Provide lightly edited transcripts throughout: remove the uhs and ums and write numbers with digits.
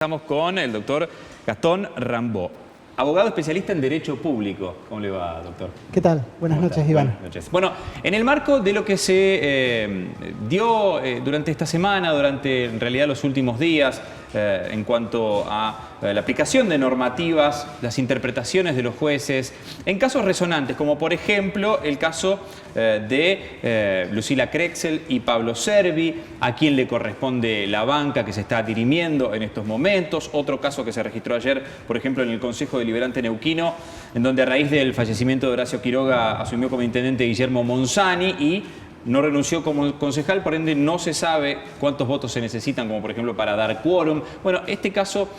Estamos con el doctor Gastón Rambó, abogado especialista en Derecho Público. ¿Cómo le va, doctor? ¿Qué tal? Buenas noches, Iván. Buenas noches. Bueno, en el marco de lo que se dio durante esta semana, durante en realidad los últimos días, en cuanto a la aplicación de normativas, las interpretaciones de los jueces, en casos resonantes, como por ejemplo el caso de Lucila Krexel y Pablo Servi, a quien le corresponde la banca que se está dirimiendo en estos momentos. Otro caso que se registró ayer, por ejemplo, en el Consejo Deliberante Neuquino, en donde a raíz del fallecimiento de Horacio Quiroga asumió como intendente Guillermo Monzani y no renunció como concejal, por ende no se sabe cuántos votos se necesitan, como por ejemplo para dar quórum. Bueno, este caso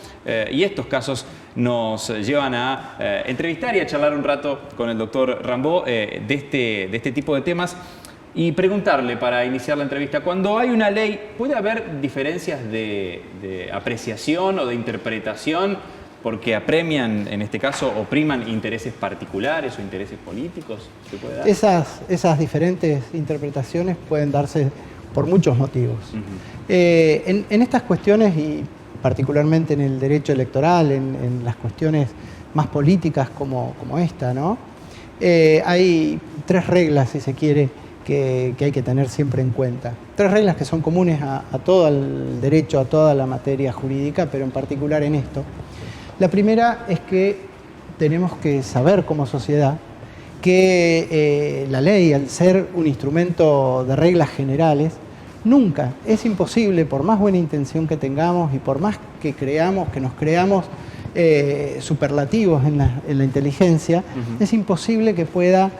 y estos casos nos llevan a entrevistar y a charlar un rato con el doctor Rambó de este tipo de temas y preguntarle para iniciar la entrevista, cuando hay una ley, ¿puede haber diferencias de apreciación o de interpretación porque apremian, en este caso, o priman intereses particulares o intereses políticos? ¿Se puede dar? Esas diferentes interpretaciones pueden darse por muchos motivos. En estas cuestiones, y particularmente en el derecho electoral, en las cuestiones más políticas como esta, ¿no? Hay tres reglas, si se quiere, que hay que tener siempre en cuenta. Tres reglas que son comunes a todo el derecho, a toda la materia jurídica, pero en particular en esto. La primera es que tenemos que saber como sociedad que la ley, al ser un instrumento de reglas generales, nunca es imposible, por más buena intención que tengamos y por más que nos creamos superlativos en la inteligencia, es imposible que pueda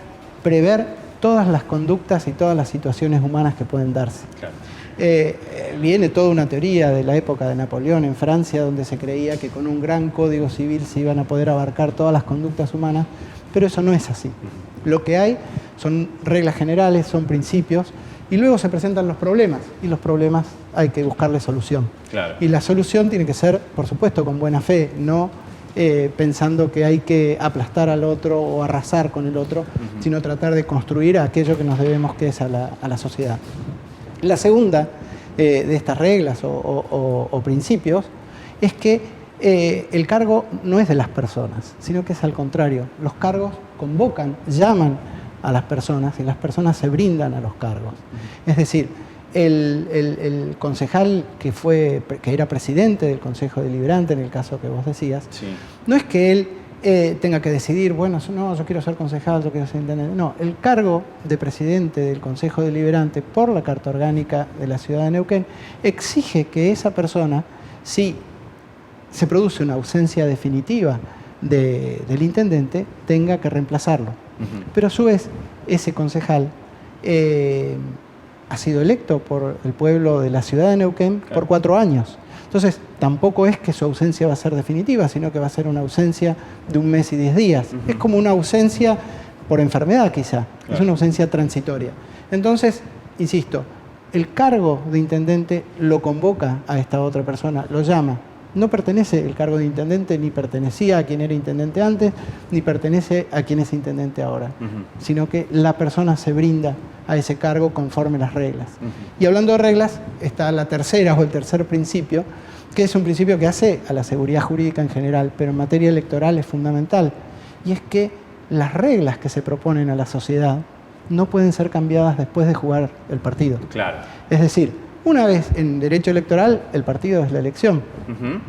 prever todas las conductas y todas las situaciones humanas que pueden darse. Claro. Viene toda una teoría de la época de Napoleón en Francia, donde se creía que con un gran código civil se iban a poder abarcar todas las conductas humanas, pero eso no es así. Lo que hay son reglas generales, son principios, y luego se presentan los problemas, y los problemas hay que buscarle solución. Claro. Y la solución tiene que ser, por supuesto, con buena fe, no pensando que hay que aplastar al otro o arrasar con el otro, sino tratar de construir aquello que nos debemos, que es a la sociedad. La segunda de estas reglas o principios es que el cargo no es de las personas, sino que es al contrario. Los cargos convocan, llaman a las personas y las personas se brindan a los cargos. Es decir, el concejal que era presidente del Consejo Deliberante, en el caso que vos decías, sí, no es que él tenga que decidir, bueno, no, yo quiero ser concejal, yo quiero ser intendente. No, el cargo de presidente del Consejo Deliberante por la Carta Orgánica de la Ciudad de Neuquén exige que esa persona, si se produce una ausencia definitiva del intendente, tenga que reemplazarlo. Pero a su vez, ese concejal ha sido electo por el pueblo de la Ciudad de Neuquén por 4 años. Entonces, tampoco es que su ausencia va a ser definitiva, sino que va a ser una ausencia de 1 mes y 10 días. Es como una ausencia por enfermedad, quizá. Claro. Es una ausencia transitoria. Entonces, insisto, el cargo de intendente lo convoca a esta otra persona, lo llama. No pertenece el cargo de intendente, ni pertenecía a quien era intendente antes, ni pertenece a quien es intendente ahora, sino que la persona se brinda a ese cargo conforme las reglas. Y hablando de reglas, está la tercera o el tercer principio, que es un principio que hace a la seguridad jurídica en general, pero en materia electoral es fundamental, y es que las reglas que se proponen a la sociedad no pueden ser cambiadas después de jugar el partido. Claro. Es decir, una vez en derecho electoral, el partido es la elección.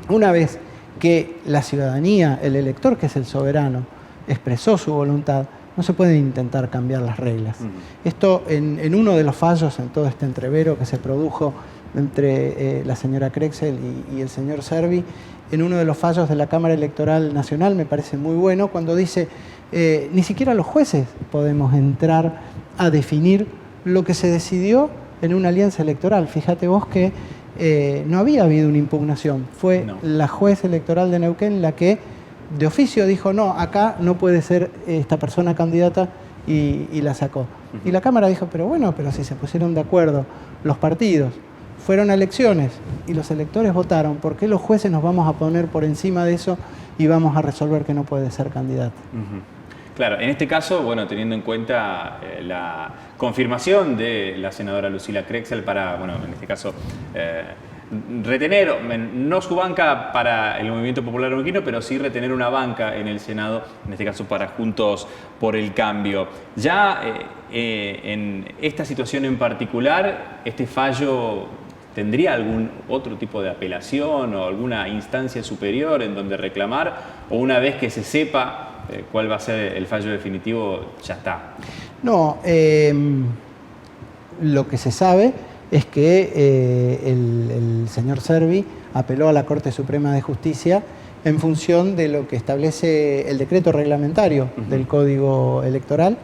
Una vez que la ciudadanía, el elector, que es el soberano, expresó su voluntad, no se pueden intentar cambiar las reglas. Esto en uno de los fallos, en todo este entrevero que se produjo entre la señora Krexel y el señor Servi, en uno de los fallos de la Cámara Electoral Nacional, me parece muy bueno, cuando dice, ni siquiera los jueces podemos entrar a definir lo que se decidió en una alianza electoral. Fíjate vos que no había habido una impugnación. Fue la juez electoral de Neuquén la que de oficio dijo, no, acá no puede ser esta persona candidata y la sacó. Y la Cámara dijo, pero bueno, pero si se pusieron de acuerdo los partidos, fueron a elecciones y los electores votaron, ¿por qué los jueces nos vamos a poner por encima de eso y vamos a resolver que no puede ser candidato? Claro, en este caso, bueno, teniendo en cuenta la confirmación de la senadora Lucila Krexel para, bueno, en este caso, retener, no su banca para el Movimiento Popular Neuquino, pero sí retener una banca en el Senado, en este caso para Juntos por el Cambio. Ya en esta situación en particular, ¿este fallo tendría algún otro tipo de apelación o alguna instancia superior en donde reclamar? ¿O una vez que se sepa cuál va a ser el fallo definitivo, ya está? No, lo que se sabe es que el señor Servi apeló a la Corte Suprema de Justicia en función de lo que establece el decreto reglamentario del Código Electoral,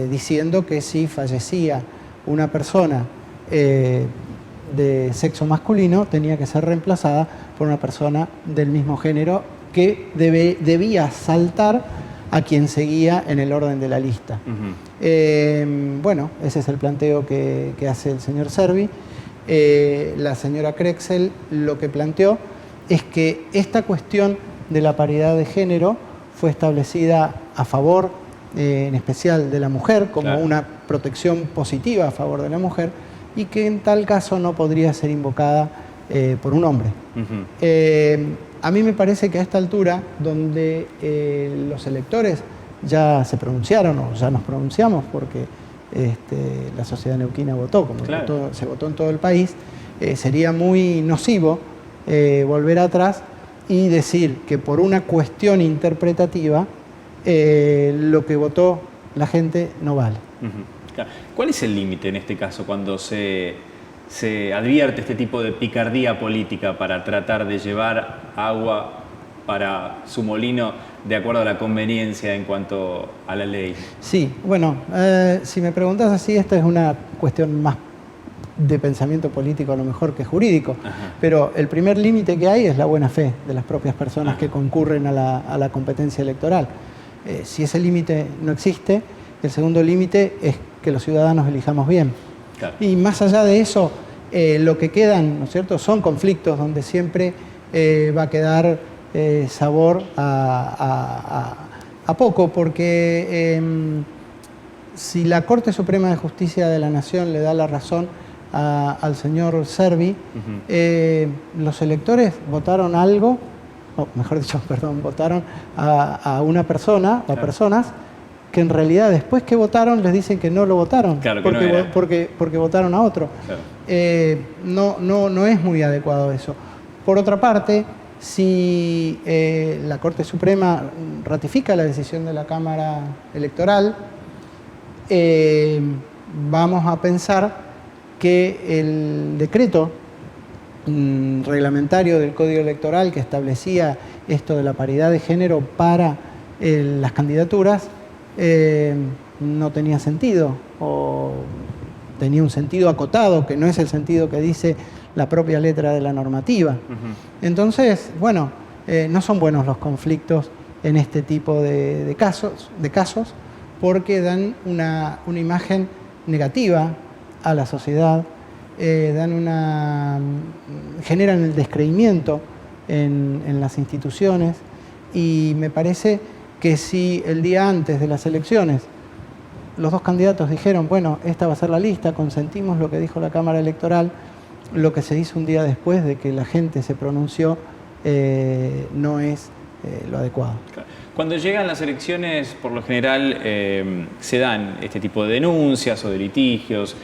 diciendo que si fallecía una persona de sexo masculino, tenía que ser reemplazada por una persona del mismo género que debía saltar a quien seguía en el orden de la lista. Bueno, ese es el planteo que hace el señor Servi. La señora Crexel lo que planteó es que esta cuestión de la paridad de género fue establecida a favor, en especial de la mujer, como una protección positiva a favor de la mujer, y que en tal caso no podría ser invocada por un hombre. A mí me parece que a esta altura, donde los electores ya se pronunciaron, o ya nos pronunciamos, porque la sociedad neuquina votó, como se votó en todo el país, sería muy nocivo volver atrás y decir que por una cuestión interpretativa lo que votó la gente no vale. ¿Cuál es el límite en este caso cuando se advierte este tipo de picardía política para tratar de llevar agua para su molino de acuerdo a la conveniencia en cuanto a la ley? Sí, bueno, si me preguntas así, esta es una cuestión más de pensamiento político a lo mejor que jurídico, pero el primer límite que hay es la buena fe de las propias personas que concurren a la competencia electoral. Si ese límite no existe, el segundo límite es que los ciudadanos elijamos bien. Claro. Y más allá de eso, lo que quedan, ¿no es cierto?, son conflictos donde siempre va a quedar sabor a poco, porque si la Corte Suprema de Justicia de la Nación le da la razón al señor Servi, los electores votaron algo, o mejor dicho, perdón, votaron a una persona o a personas que en realidad después que votaron les dicen que no lo votaron, claro, porque votaron a otro. Claro. No es muy adecuado eso. Por otra parte, si la Corte Suprema ratifica la decisión de la Cámara Electoral, vamos a pensar que el decreto reglamentario del Código Electoral que establecía esto de la paridad de género para las candidaturas no tenía sentido, o tenía un sentido acotado, que no es el sentido que dice la propia letra de la normativa. Entonces, bueno, no son buenos los conflictos en este tipo de casos, porque dan una imagen negativa a la sociedad, generan el descreimiento en las instituciones, y me parece que si el día antes de las elecciones los dos candidatos dijeron, bueno, esta va a ser la lista, consentimos lo que dijo la Cámara Electoral, lo que se hizo un día después de que la gente se pronunció no es lo adecuado. Cuando llegan las elecciones, por lo general se dan este tipo de denuncias o de litigios,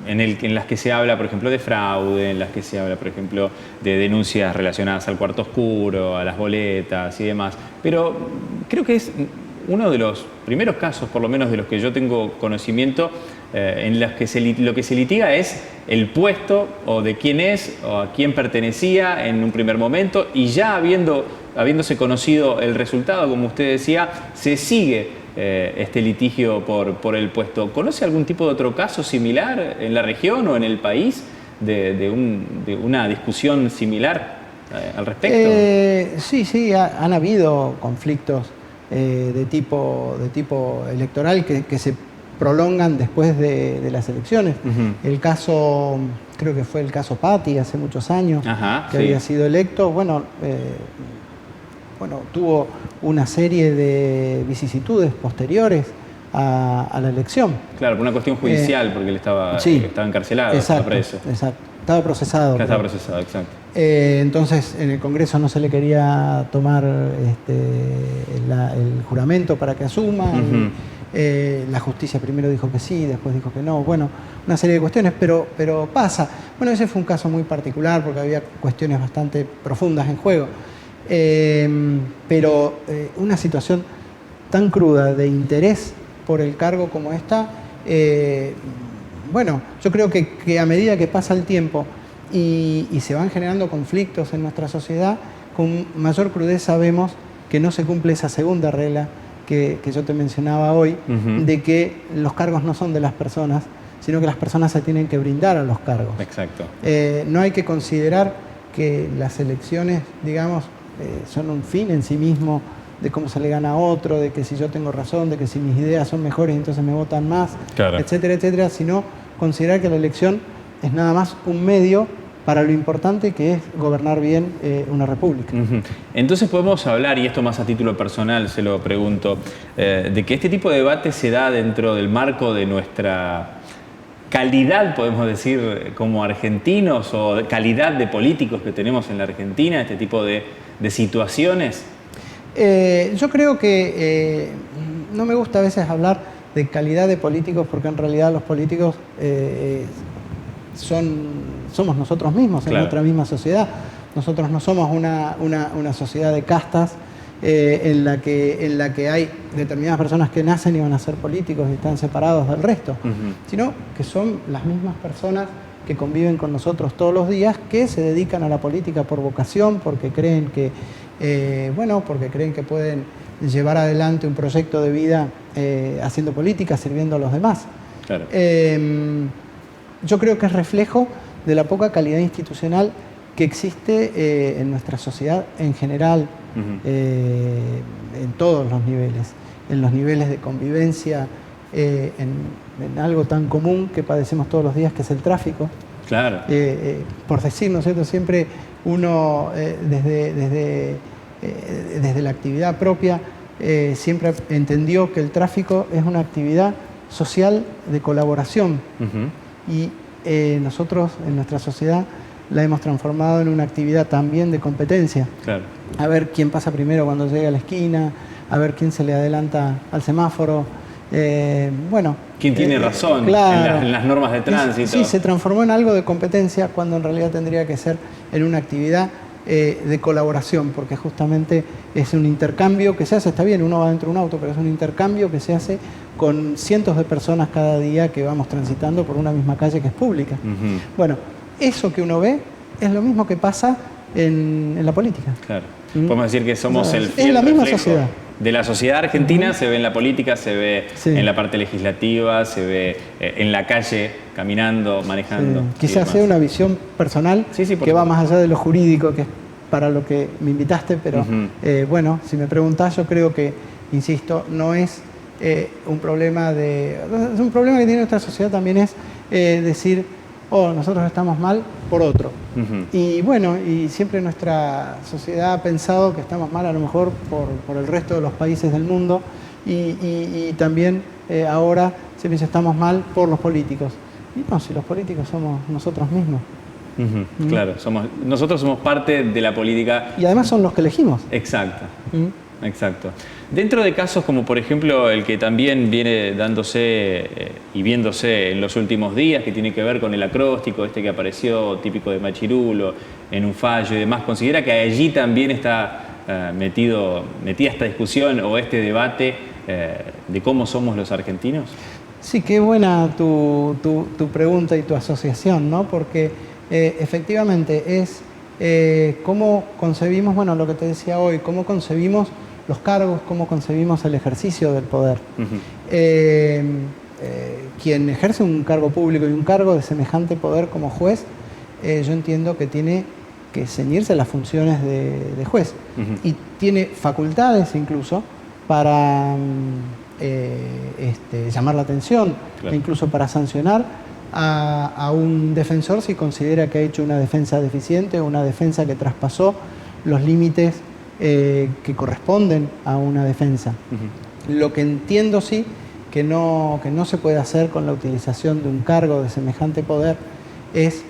en las que se habla, por ejemplo, de fraude, en las que se habla, por ejemplo, de denuncias relacionadas al cuarto oscuro, a las boletas y demás. Pero creo que es uno de los primeros casos, por lo menos de los que yo tengo conocimiento, en los que lo que se litiga es el puesto o de quién es o a quién pertenecía en un primer momento, y ya habiéndose conocido el resultado, como usted decía, se sigue este litigio por el puesto. ¿Conoce algún tipo de otro caso similar en la región o en el país de una discusión similar al respecto? Sí, han habido conflictos de tipo electoral que se prolongan después de las elecciones. El caso, creo que fue el caso Patti hace muchos años, había sido electo, bueno, tuvo una serie de vicisitudes posteriores a la elección. Claro, por una cuestión judicial, porque él estaba encarcelado, exacto, estaba preso. Exacto. estaba procesado. Ya está procesado, exacto. Entonces en el Congreso no se le quería tomar el juramento para que asuma. La justicia primero dijo que sí, después dijo que no. Bueno, una serie de cuestiones, pero pasa. Bueno, ese fue un caso muy particular porque había cuestiones bastante profundas en juego. Pero una situación tan cruda de interés por el cargo como esta, bueno, yo creo que a medida que pasa el tiempo y se van generando conflictos en nuestra sociedad, con mayor crudeza vemos que no se cumple esa segunda regla que yo te mencionaba hoy, de que los cargos no son de las personas, sino que las personas se tienen que brindar a los cargos. Exacto. No hay que considerar que las elecciones, digamos, son un fin en sí mismo, de cómo se le gana a otro, de que si yo tengo razón, de que si mis ideas son mejores entonces me votan más, claro, etcétera, etcétera, sino considerar que la elección es nada más un medio para lo importante que es gobernar bien una república. Entonces podemos hablar, y esto más a título personal se lo pregunto, de que este tipo de debate se da dentro del marco de nuestra calidad, podemos decir, como argentinos, o calidad de políticos que tenemos en la Argentina, este tipo de situaciones. Yo creo que no me gusta a veces hablar de calidad de políticos, porque en realidad los políticos somos nosotros mismos, claro, en nuestra misma sociedad. Nosotros no somos una sociedad de castas en la que hay determinadas personas que nacen y van a ser políticos y están separados del resto, sino que son las mismas personas que conviven con nosotros todos los días, que se dedican a la política por vocación, porque creen que porque creen que pueden llevar adelante un proyecto de vida haciendo política, sirviendo a los demás. Claro. Yo creo que es reflejo de la poca calidad institucional que existe en nuestra sociedad en general, en todos los niveles, en los niveles de convivencia, en algo tan común que padecemos todos los días, que es el tráfico. Claro. Por decir, ¿no es cierto?, siempre uno desde la actividad propia siempre entendió que el tráfico es una actividad social de colaboración, y nosotros en nuestra sociedad la hemos transformado en una actividad también de competencia. Claro. A ver quién pasa primero cuando llega a la esquina, a ver quién se le adelanta al semáforo. ¿Quién tiene razón, claro, en las normas de tránsito? Sí, se transformó en algo de competencia cuando en realidad tendría que ser en una actividad de colaboración, porque justamente es un intercambio que se hace, está bien, uno va dentro de un auto, pero es un intercambio que se hace con cientos de personas cada día que vamos transitando por una misma calle que es pública. Bueno, eso que uno ve es lo mismo que pasa en la política. Claro. Podemos decir que somos el fiel la misma sociedad de la sociedad argentina. Se ve en la política, se ve en la parte legislativa, se ve en la calle, caminando, manejando. Quizás sea una visión personal que va más allá de lo jurídico, que es para lo que me invitaste, pero bueno, si me preguntás, yo creo que, insisto, no es un problema es un problema que tiene nuestra sociedad también, es decir, nosotros estamos mal por otro. Y bueno, y siempre nuestra sociedad ha pensado que estamos mal a lo mejor por el resto de los países del mundo, y también ahora se piensa que estamos mal por los políticos. Y no, si los políticos somos nosotros mismos. Claro, nosotros somos parte de la política. Y además son los que elegimos. Exacto. Exacto. Dentro de casos como por ejemplo el que también viene dándose y viéndose en los últimos días, que tiene que ver con el acróstico que apareció típico de Machirulo en un fallo y demás, ¿considera que allí también está metida esta discusión o este debate de cómo somos los argentinos? Sí, qué buena tu pregunta y tu asociación, ¿no? Porque efectivamente es cómo concebimos, bueno, lo que te decía hoy, cómo concebimos los cargos, cómo concebimos el ejercicio del poder. Quien ejerce un cargo público y un cargo de semejante poder como juez, yo entiendo que tiene que ceñirse las funciones de juez, y tiene facultades incluso para llamar la atención, claro, e incluso para sancionar a un defensor si considera que ha hecho una defensa deficiente o una defensa que traspasó los límites que corresponden a una defensa. Lo que entiendo sí que no se puede hacer con la utilización de un cargo de semejante poder es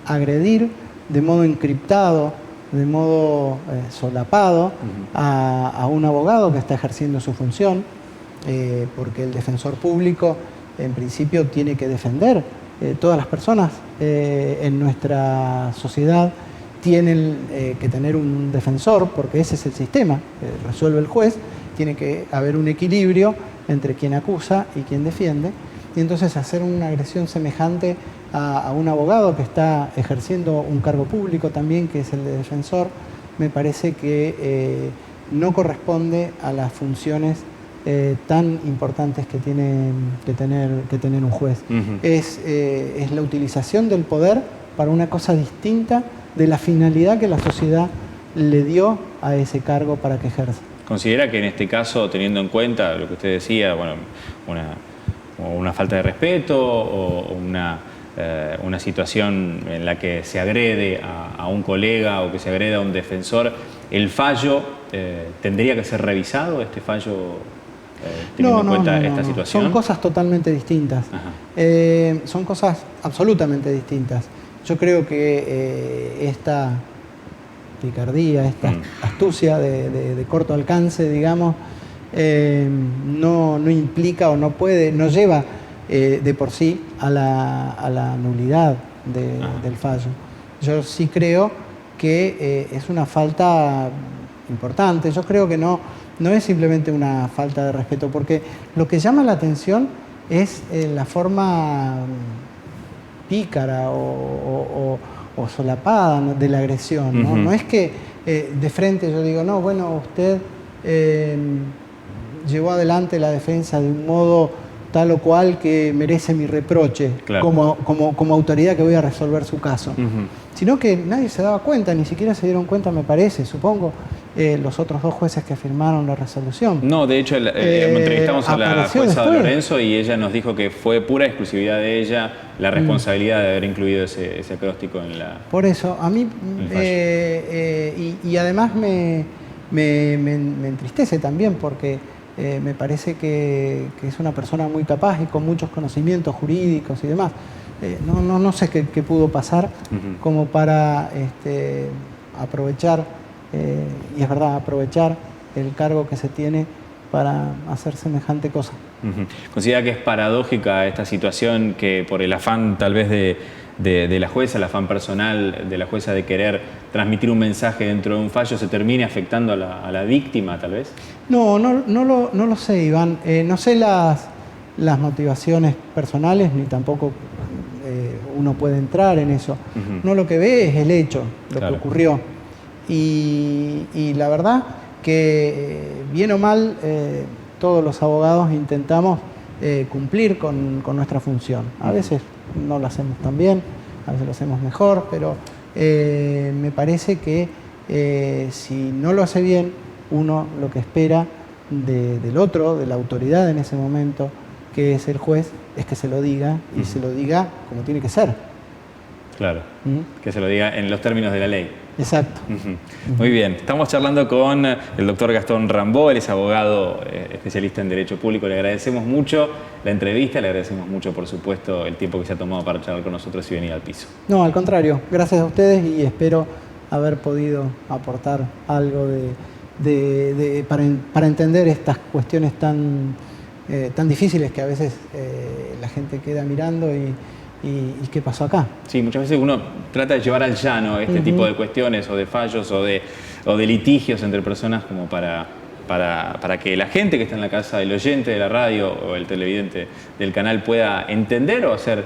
agredir de modo encriptado, de modo solapado a un abogado que está ejerciendo su función, porque el defensor público en principio tiene que defender. Todas las personas en nuestra sociedad tienen que tener un defensor, porque ese es el sistema, resuelve el juez, tiene que haber un equilibrio entre quien acusa y quien defiende, y entonces hacer una agresión semejante a un abogado que está ejerciendo un cargo público también, que es el de defensor, me parece que no corresponde a las funciones tan importantes que tiene que tener un juez. Es la utilización del poder para una cosa distinta de la finalidad que la sociedad le dio a ese cargo para que ejerza. ¿Considera que en este caso, teniendo en cuenta lo que usted decía, bueno, una falta de respeto o una situación en la que se agrede a un colega o que se agrede a un defensor, el fallo tendría que ser revisado, este fallo, teniendo en cuenta esta situación? Son cosas totalmente distintas. Son cosas absolutamente distintas. Yo creo que esta picardía, esta astucia de corto alcance, digamos, no implica o no lleva de por sí a la nulidad del fallo. Yo sí creo que es una falta importante. Yo creo que no es simplemente una falta de respeto, porque lo que llama la atención es la forma pícara o solapada de la agresión, ¿no? No es que de frente yo digo, no, bueno, usted llevó adelante la defensa de un modo tal o cual que merece mi reproche, claro, como autoridad que voy a resolver su caso. Sino que nadie se daba cuenta, ni siquiera se dieron cuenta, me parece, supongo, los otros dos jueces que firmaron la resolución. No, de hecho, entrevistamos a la jueza Lorenzo y ella nos dijo que fue pura exclusividad de ella la responsabilidad de haber incluido ese acróstico en la... Por eso, a mí, y además me entristece también, porque me parece que es una persona muy capaz y con muchos conocimientos jurídicos y demás. No sé qué pudo pasar como para aprovechar, y es verdad, aprovechar el cargo que se tiene para hacer semejante cosa. ¿Considera que es paradójica esta situación, que por el afán tal vez de la jueza, el afán personal de la jueza de querer transmitir un mensaje dentro de un fallo, se termine afectando a la víctima tal vez? No lo sé, Iván. No sé las motivaciones personales, ni tampoco uno puede entrar en eso. No, lo que ve es el hecho, lo que ocurrió. Y la verdad que, bien o mal, todos los abogados intentamos cumplir con nuestra función. A veces no lo hacemos tan bien, a veces lo hacemos mejor, pero me parece que si no lo hace bien, uno lo que espera del otro, de la autoridad en ese momento, que es el juez, es que se lo diga, y se lo diga como tiene que ser. Claro, que se lo diga en los términos de la ley. Exacto. Muy bien, estamos charlando con el doctor Gastón Rambó, él es abogado especialista en Derecho Público. Le agradecemos mucho la entrevista, le agradecemos mucho, por supuesto, el tiempo que se ha tomado para charlar con nosotros y venir al piso. No, al contrario, gracias a ustedes, y espero haber podido aportar algo para entender estas cuestiones tan difíciles que a veces la gente queda mirando y qué pasó acá. Sí, muchas veces uno trata de llevar al llano este tipo de cuestiones o de fallos o de litigios entre personas, como para que la gente que está en la casa, el oyente de la radio o el televidente del canal, pueda entender o hacer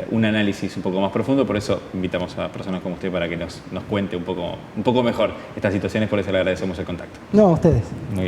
un análisis un poco más profundo. Por eso invitamos a personas como usted para que nos cuente un poco mejor estas situaciones. Por eso le agradecemos el contacto. No, a ustedes. Muy bien.